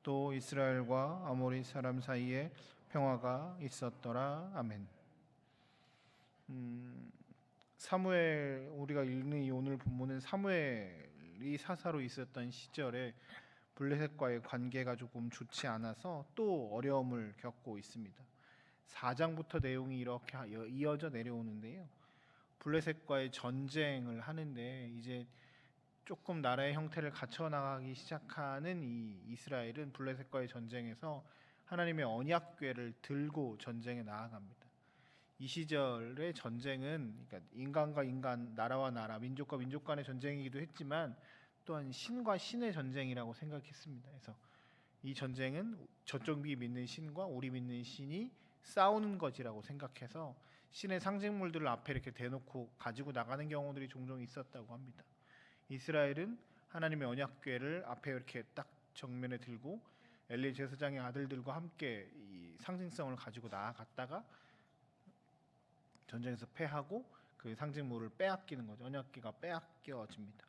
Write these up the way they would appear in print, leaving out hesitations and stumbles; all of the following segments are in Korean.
또 이스라엘과 아모리 사람 사이에 평화가 있었더라. 아멘. 사무엘, 우리가 읽는 이 오늘 본문은 사무엘이 사사로 있었던 시절에 블레셋과의 관계가 조금 좋지 않아서 또 어려움을 겪고 있습니다. 4장부터 내용이 이렇게 이어져 내려오는데요. 블레셋과의 전쟁을 하는데 이제 조금 나라의 형태를 갖춰 나가기 시작하는 이 이스라엘은 블레셋과의 전쟁에서 하나님의 언약궤를 들고 전쟁에 나아갑니다. 이 시절의 전쟁은 그러니까 인간과 인간, 나라와 나라, 민족과 민족 간의 전쟁이기도 했지만 또한 신과 신의 전쟁이라고 생각했습니다. 그래서 이 전쟁은 저쪽이 믿는 신과 우리 믿는 신이 싸우는 것이라고 생각해서 신의 상징물들을 앞에 이렇게 대놓고 가지고 나가는 경우들이 종종 있었다고 합니다. 이스라엘은 하나님의 언약궤를 앞에 이렇게 딱 정면에 들고 엘리 제사장의 아들들과 함께 이 상징성을 가지고 나아갔다가 전쟁에서 패하고 그 상징물을 빼앗기는 거죠. 언약궤가 빼앗겨집니다.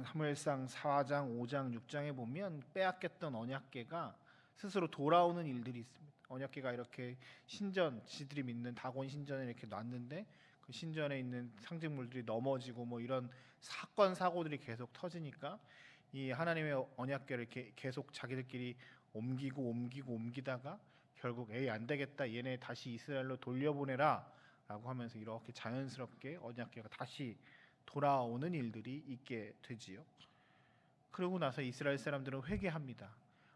사무엘상 4장, 5장, 6장에 보면 빼앗겼던 언약궤가 스스로 돌아오는 일들이 있습니다. 언약궤가 이렇게 신전, 지들이 믿는 다곤 신전에 이렇게 놨는데 그 신전에 있는 상징물들이 넘어지고 뭐 이런 사건 사고들이 계속 터지니까 이 하나님의 언약궤를 이렇게 계속 자기들끼리 옮기다가 결국 안 되겠다, 얘네 다시 이스라엘로 돌려보내라 라고 하면서 이렇게 자연스럽게 언약궤가 다시 돌아오는 일들이 있게 되지요. 그러고 나서 이스라엘 사람들은 회개합니다.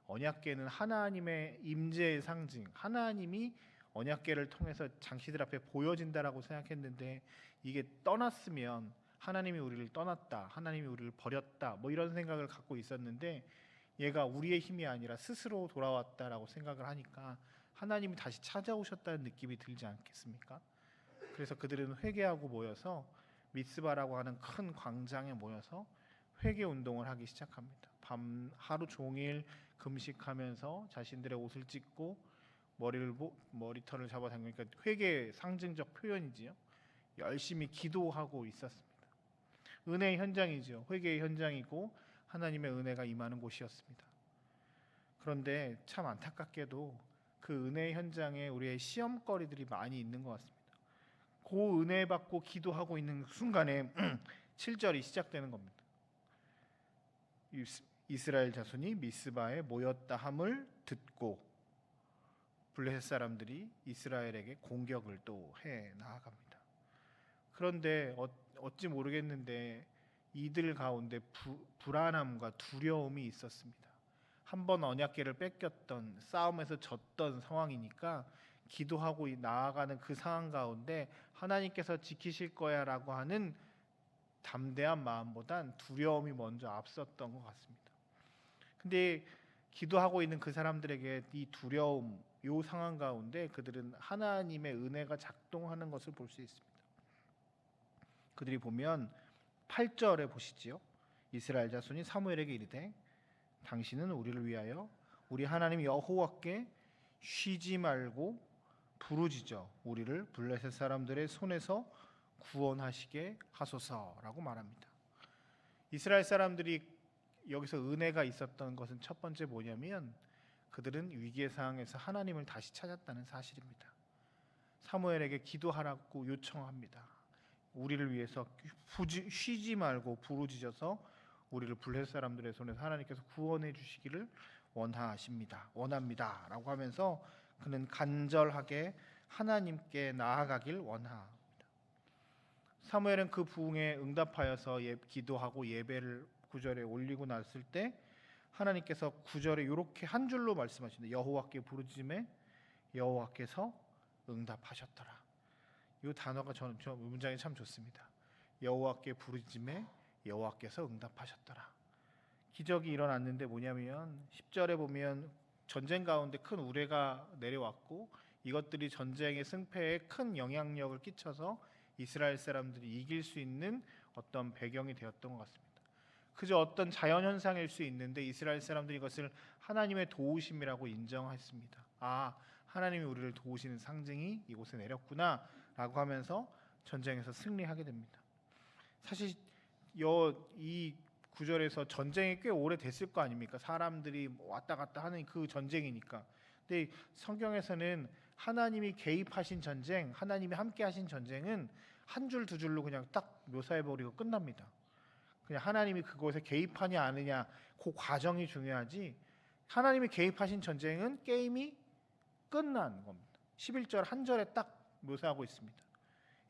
언약궤는 하나님의 임재의 상징, 하나님이 언약궤를 통해서 장시들 앞에 보여진다라고 생각했는데 이게 떠났으면 하나님이 우리를 떠났다, 하나님이 우리를 버렸다, 뭐 이런 생각을 갖고 있었는데 얘가 우리의 힘이 아니라 스스로 돌아왔다라고 생각을 하니까 하나님이 다시 찾아오셨다는 느낌이 들지 않겠습니까? 그래서 그들은 회개하고 모여서 미스바라고 하는 큰 광장에 모여서 회개 운동을 하기 시작합니다. 하루 종일 금식하면서 자신들의 옷을 찢고 머리털을 잡아당기니까 회개의 상징적 표현이지요. 열심히 기도하고 있었습니다. 은혜의 현장이죠. 회개의 현장이고 하나님의 은혜가 임하는 곳이었습니다. 그런데 참 안타깝게도 그 은혜의 현장에 우리의 시험거리들이 많이 있는 것 같습니다. 그 은혜 받고 기도하고 있는 순간에 7절이 시작되는 겁니다. 이스라엘 자손이 미스바에 모였다 함을 듣고 블레셋 사람들이 이스라엘에게 공격을 또 해 나아갑니다. 그런데 어찌 모르겠는데 이들 가운데 불안함과 두려움이 있었습니다. 한번 언약궤를 뺏겼던, 싸움에서 졌던 상황이니까 기도하고 나아가는 그 상황 가운데 하나님께서 지키실 거야 라고 하는 담대한 마음보단 두려움이 먼저 앞섰던 것 같습니다. 근데 기도하고 있는 그 사람들에게 이 두려움, 이 상황 가운데 그들은 하나님의 은혜가 작동하는 것을 볼 수 있습니다. 그들이 보면 8절에 보시지요. 이스라엘 자손이 사무엘에게 이르되 당신은 우리를 위하여 우리 하나님 여호와께 쉬지 말고 부르짖어 우리를 블레셋 사람들의 손에서 구원하시게 하소서라고 말합니다. 이스라엘 사람들이 여기서 은혜가 있었던 것은 첫 번째 뭐냐면 그들은 위기의 상황에서 하나님을 다시 찾았다는 사실입니다. 사무엘에게 기도하라고 요청합니다. 우리를 위해서 쉬지 말고 부르짖어서 우리를 블레셋 사람들의 손에서 하나님께서 구원해 주시기를 원합니다 라고 하면서 그는 간절하게 하나님께 나아가길 원합니다. 사무엘은 그 부흥에 응답하여서 기도하고 예배를 9절에 올리고 났을 때 하나님께서 9절에 이렇게 한 줄로 말씀하십니다. 여호와께 부르짖음에 여호와께서 응답하셨더라. 이 단어가 저는 문장이 참 좋습니다. 여호와께 부르짖음에 여호와께서 응답하셨더라. 기적이 일어났는데 뭐냐면 10절에 보면 전쟁 가운데 큰 우레가 내려왔고 이것들이 전쟁의 승패에 큰 영향력을 끼쳐서 이스라엘 사람들이 이길 수 있는 어떤 배경이 되었던 것 같습니다. 그저 어떤 자연현상일 수 있는데 이스라엘 사람들이 이것을 하나님의 도우심이라고 인정했습니다. 아, 하나님이 우리를 도우시는 상징이 이곳에 내렸구나 라고 하면서 전쟁에서 승리하게 됩니다. 사실 이 구절에서 전쟁이 꽤 오래 됐을 거 아닙니까? 사람들이 뭐 왔다 갔다 하는 그 전쟁이니까. 근데 성경에서는 하나님이 개입하신 전쟁, 하나님이 함께하신 전쟁은 한 줄 두 줄로 그냥 딱 묘사해 버리고 끝납니다. 그냥 하나님이 그곳에 개입하냐 아느냐 그 과정이 중요하지. 하나님이 개입하신 전쟁은 게임이 끝난 겁니다. 11절 한 절에 딱 묘사하고 있습니다.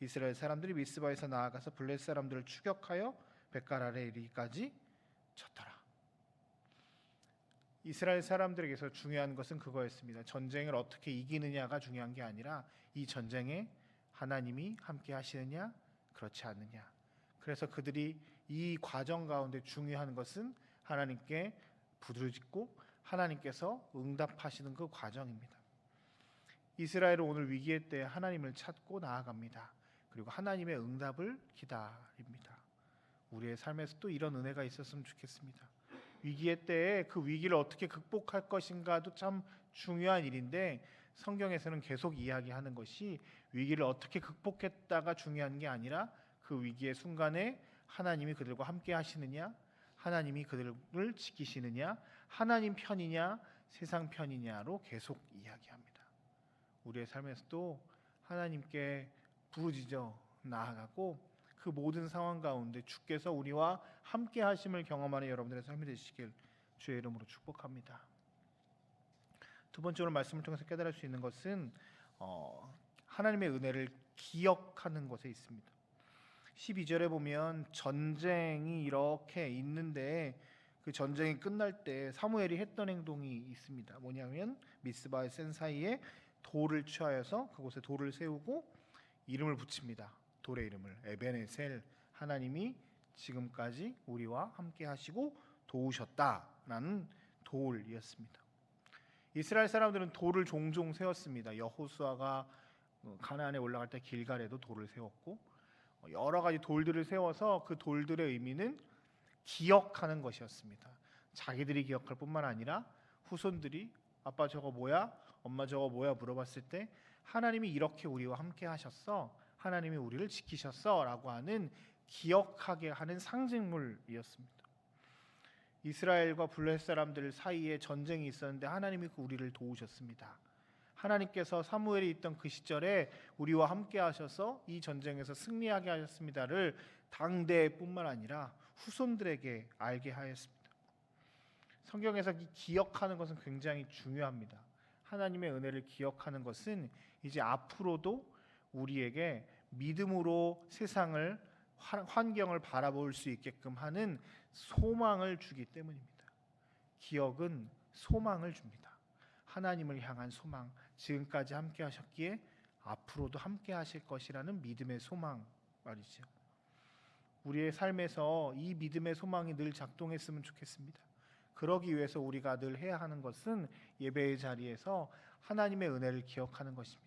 이스라엘 사람들이 미스바에서 나아가서 블레셋 사람들을 추격하여 벳갈 아래 이르기까지 쳤더라. 이스라엘 사람들에게서 중요한 것은 그거였습니다. 전쟁을 어떻게 이기느냐가 중요한 게 아니라 이 전쟁에 하나님이 함께 하시느냐 그렇지 않느냐. 그래서 그들이 이 과정 가운데 중요한 것은 하나님께 부르짖고 하나님께서 응답하시는 그 과정입니다. 이스라엘은 오늘 위기의 때에 하나님을 찾고 나아갑니다. 그리고 하나님의 응답을 기다립니다. 우리의 삶에서도 이런 은혜가 있었으면 좋겠습니다. 위기의 때에 그 위기를 어떻게 극복할 것인가도 참 중요한 일인데 성경에서는 계속 이야기하는 것이 위기를 어떻게 극복했다가 중요한 게 아니라 그 위기의 순간에 하나님이 그들과 함께 하시느냐, 하나님이 그들을 지키시느냐, 하나님 편이냐, 세상 편이냐로 계속 이야기합니다. 우리의 삶에서도 하나님께 부르짖어 나아가고 그 모든 상황 가운데 주께서 우리와 함께 하심을 경험하는 여러분들의 삶이 되시길 주의 이름으로 축복합니다. 두 번째로 말씀을 통해서 깨달을 수 있는 것은 하나님의 은혜를 기억하는 것에 있습니다. 12절에 보면 전쟁이 이렇게 있는데 그 전쟁이 끝날 때 사무엘이 했던 행동이 있습니다. 뭐냐면 미스바의 센 사이에 돌을 취하여서 그곳에 돌을 세우고 이름을 붙입니다. 돌의 이름을 에베네셀, 하나님이 지금까지 우리와 함께 하시고 도우셨다라는 돌이었습니다. 이스라엘 사람들은 돌을 종종 세웠습니다. 여호수아가 가나안에 올라갈 때 길갈에도 돌을 세웠고 여러 가지 돌들을 세워서 그 돌들의 의미는 기억하는 것이었습니다. 자기들이 기억할 뿐만 아니라 후손들이 아빠 저거 뭐야? 엄마 저거 뭐야? 물어봤을 때 하나님이 이렇게 우리와 함께 하셨어. 하나님이 우리를 지키셨어 라고 하는 기억하게 하는 상징물이었습니다. 이스라엘과 블레셋 사람들 사이에 전쟁이 있었는데 하나님이 우리를 도우셨습니다. 하나님께서 사무엘이 있던 그 시절에 우리와 함께 하셔서 이 전쟁에서 승리하게 하셨습니다를 당대뿐만 아니라 후손들에게 알게 하였습니다. 성경에서 기억하는 것은 굉장히 중요합니다. 하나님의 은혜를 기억하는 것은 이제 앞으로도 우리에게 믿음으로 세상을 환경을 바라볼 수 있게끔 하는 소망을 주기 때문입니다. 기억은 소망을 줍니다. 하나님을 향한 소망, 지금까지 함께 하셨기에 앞으로도 함께 하실 것이라는 믿음의 소망 말이죠. 우리의 삶에서 이 믿음의 소망이 늘 작동했으면 좋겠습니다. 그러기 위해서 우리가 늘 해야 하는 것은 예배의 자리에서 하나님의 은혜를 기억하는 것입니다.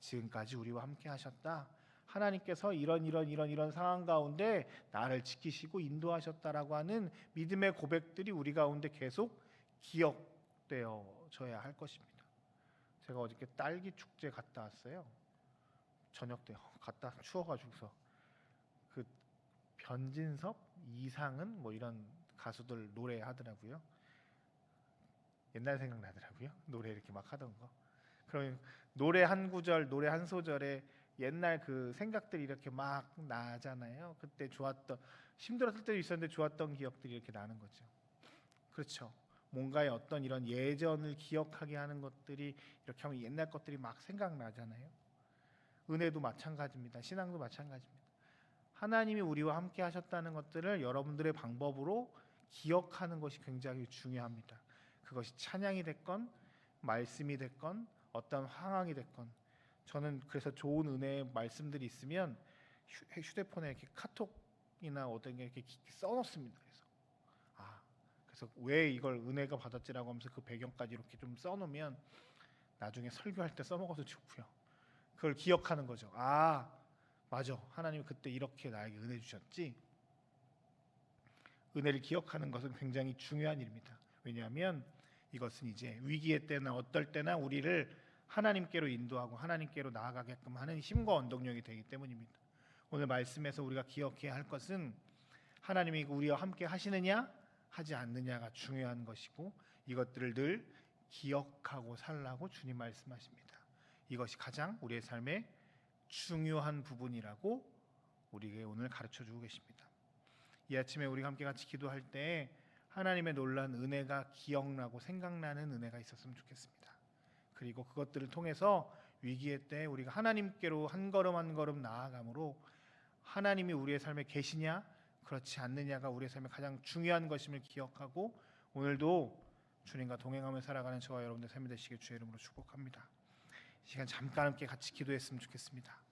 지금까지 우리와 함께 하셨다. 하나님께서 이런 상황 가운데 나를 지키시고 인도하셨다라고 하는 믿음의 고백들이 우리 가운데 계속 기억되어져야 할 것입니다. 제가 어저께 딸기 축제 갔다 왔어요. 저녁 때 갔다 추워가지고서 그 변진섭, 이상은 뭐 이런 가수들 노래하더라고요. 옛날 생각나더라고요. 노래 이렇게 막 하던 거. 그럼 노래 한 구절, 노래 한 소절에 옛날 그 생각들이 이렇게 막 나잖아요. 그때 좋았던, 힘들었을 때도 있었는데 좋았던 기억들이 이렇게 나는 거죠. 그렇죠. 뭔가의 어떤 이런 예전을 기억하게 하는 것들이 이렇게 하면 옛날 것들이 막 생각나잖아요. 은혜도 마찬가지입니다. 신앙도 마찬가지입니다. 하나님이 우리와 함께 하셨다는 것들을 여러분들의 방법으로 기억하는 것이 굉장히 중요합니다. 그것이 찬양이 됐건 말씀이 됐건 어떤 상황이 됐건, 저는 그래서 좋은 은혜의 말씀들이 있으면 휴대폰에 이렇게 카톡이나 어떤 게 이렇게 써놓습니다. 그래서 왜 이걸 은혜가 받았지라고 하면서 그 배경까지 이렇게 좀 써놓으면 나중에 설교할 때 써먹어도 좋고요. 그걸 기억하는 거죠. 아, 맞아. 하나님이 그때 이렇게 나에게 은혜 주셨지. 은혜를 기억하는 것은 굉장히 중요한 일입니다. 왜냐하면 이것은 이제 위기의 때나 어떨 때나 우리를 하나님께로 인도하고 하나님께로 나아가게끔 하는 힘과 원동력이 되기 때문입니다. 오늘 말씀에서 우리가 기억해야 할 것은 하나님이 우리와 함께 하시느냐 하지 않느냐가 중요한 것이고 이것들을 늘 기억하고 살라고 주님 말씀하십니다. 이것이 가장 우리의 삶의 중요한 부분이라고 우리에게 오늘 가르쳐 주고 계십니다. 이 아침에 우리가 함께 같이 기도할 때 하나님의 놀라운 은혜가 기억나고 생각나는 은혜가 있었으면 좋겠습니다. 그리고 그것들을 통해서 위기의 때 우리가 하나님께로 한 걸음 한 걸음 나아감으로 하나님이 우리의 삶에 계시냐 그렇지 않느냐가 우리의 삶의 가장 중요한 것임을 기억하고 오늘도 주님과 동행하며 살아가는 저와 여러분들 삶이 되시길 주의 이름으로 축복합니다. 이 시간 잠깐 함께 같이 기도했으면 좋겠습니다.